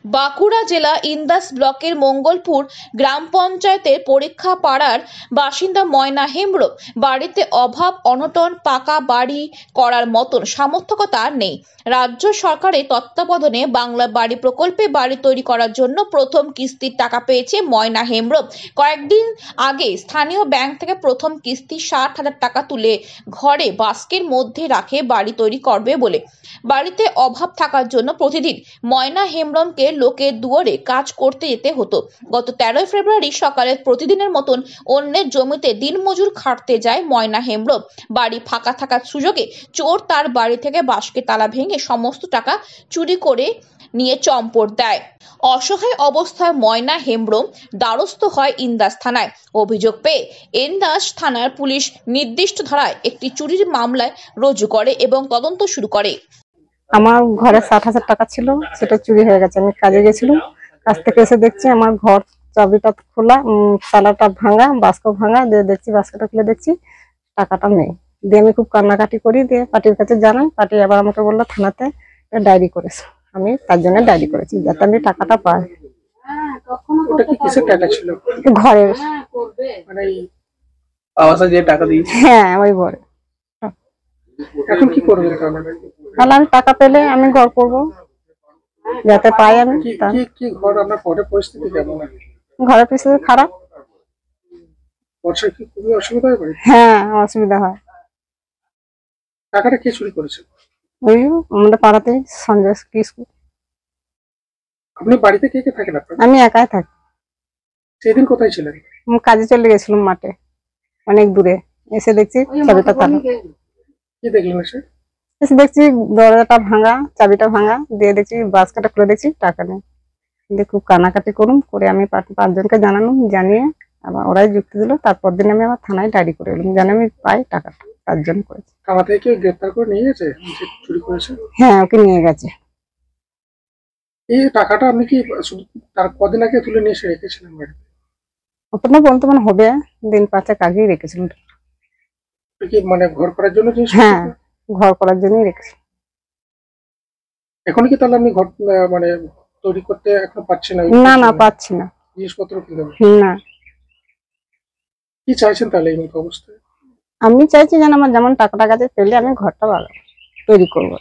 বাঁকুড়া জেলা ইন্দাস ব্লকের মঙ্গলপুর গ্রাম পঞ্চায়েতের পরীক্ষা পাড়ার বাসিন্দা ময়না হেমব্রম বাড়িতে অভাব অনটন, পাকা বাড়ি করার মতন সামর্থ্যতা নেই। রাজ্য সরকারের তত্ত্বাবধানে বাংলা বাড়ি প্রকল্পে বাড়ি তৈরি করার জন্য প্রথম কিস্তির টাকা পেয়েছে ময়না হেমব্রম। কয়েকদিন আগে স্থানীয় ব্যাংক থেকে প্রথম কিস্তি 60,000 টাকা তুলে ঘরে বাস্কের মধ্যে রাখে বাড়ি তৈরি করবে বলে। বাড়িতে অভাব থাকার জন্য প্রতিদিন ময়না হেমব্রমকে লোকের দুয়ারে কাজ করতে যেতে হতো। গত 13 ফেব্রুয়ারি সকালে প্রতিদিনের মতন অন্যের জমিতে দিনমজুর খাটতে যায় ময়না হেমব্রম। বাড়ি ফাঁকা থাকার সুযোগে চোর তার বাড়ি থেকে বাস্কের তালা ভেঙে সমস্ত টাকা চুরি করে নিয়ে চম্পট দেয়। অসহায় অবস্থায় ময়না হেমব্রম দ্বারস্থ হয় ইন্দাস থানায়। অভিযোগ পেয়ে ইন্দাস থানার পুলিশ নির্দিষ্ট ধারায় একটি চুরির মামলায় রুজু করে এবং তদন্ত শুরু করে। আমার ঘরে 60,000 টাকা ছিল, সেটা চুরি হয়ে গেছে। আমি কাজে গেছিলাম, কাজ থেকে এসে দেখছি আমার ঘর চাবিটা খোলা, তালাটা ভাঙা, বাস্ক ভাঙা। দিয়ে দেখছি বাস্কটা খুলে দেখছি টাকাটা নেই। দিয়ে আমি খুব কান্নাকাটি করি, দিয়ে পার্টির কাছে জানাই। পার্টি আবার আমাকে বললো থানাতে ডায়েরি করেছে। আমি তার জন্য ডায়েরি করেছি, যাতে আমি টাকাটা পাই। ওটা কি কিসের টাকা ছিল? ঘরের, মানে এই আবাসে যে টাকা দিয়েছি। হ্যাঁ ওই ঘরে। এখন কি করবে তাহলে? তাহলে আমি টাকা পেলে আমি ঘর করবো, যাতে পাই আমি। কি ঘর? আপনার ঘরের পরিস্থিতি কেমন? ঘরের পরিস্থিতি খারাপ। বর্ষায় কি খুবই অসুবিধা হয়? হ্যাঁ অসুবিধা হয়। টাকাটা কে চুরি করেছে? ওই আমাদের পাড়াতে সঞ্জয় স্কুল। আপনি বাড়িতে কে কে থাকেন? আপনার? আমি একাই থাকি। সেদিন কোথায় ছিলেন? আমি কাজে চলে গেছিলাম মাঠে, অনেক দূরে। এসে দেখছি চাবিটা তালা। কি দেখলেন এসে? এসে দেখছি দরজাটা ভাঙা, চাবিটা ভাঙা। দিয়ে দেখছি বাস্কটা খুলে দেখছি টাকা নেই। দিয়ে খুব কানাকাটি করুন করে আমি পাঁচজনকে জানালাম, জানিয়ে আবার ওরাই যুক্তি দিল। তারপর দিন আমি আমার থানায় ডায়েরি করে এলাম, জানি আমি পাই টাকাটা। তার জন্য করেছি। থানা থেকে গ্রেপ্তার করে নিয়ে গেছে যে চুরি করেছে? হ্যাঁ ওকে নিয়ে গেছে। এই টাকাটা আপনি কি শুধু তার কদিন আগে তুলে নিয়ে এসে রেখেছিলেন বাড়িতে? অতটা বলতে মানে হবে, দিন 5 আগেই রেখেছিলাম। কি মানে ঘর করার জন্য জিনিস? হ্যাঁ ঘর করার জন্যই রেখেছি। এখন কি তাহলে আপনি ঘর মানে তৈরি করতে এখন পাচ্ছেন না? না না পাচ্ছি না, জিনিসপত্র কিনতে না। কি চাইছেন তাহলে এই মতো অবস্থায়? আমি চাইছি যেন আমার যেমন টাকাটা কাছে পেলে আমি ঘরটা তৈরি করবো।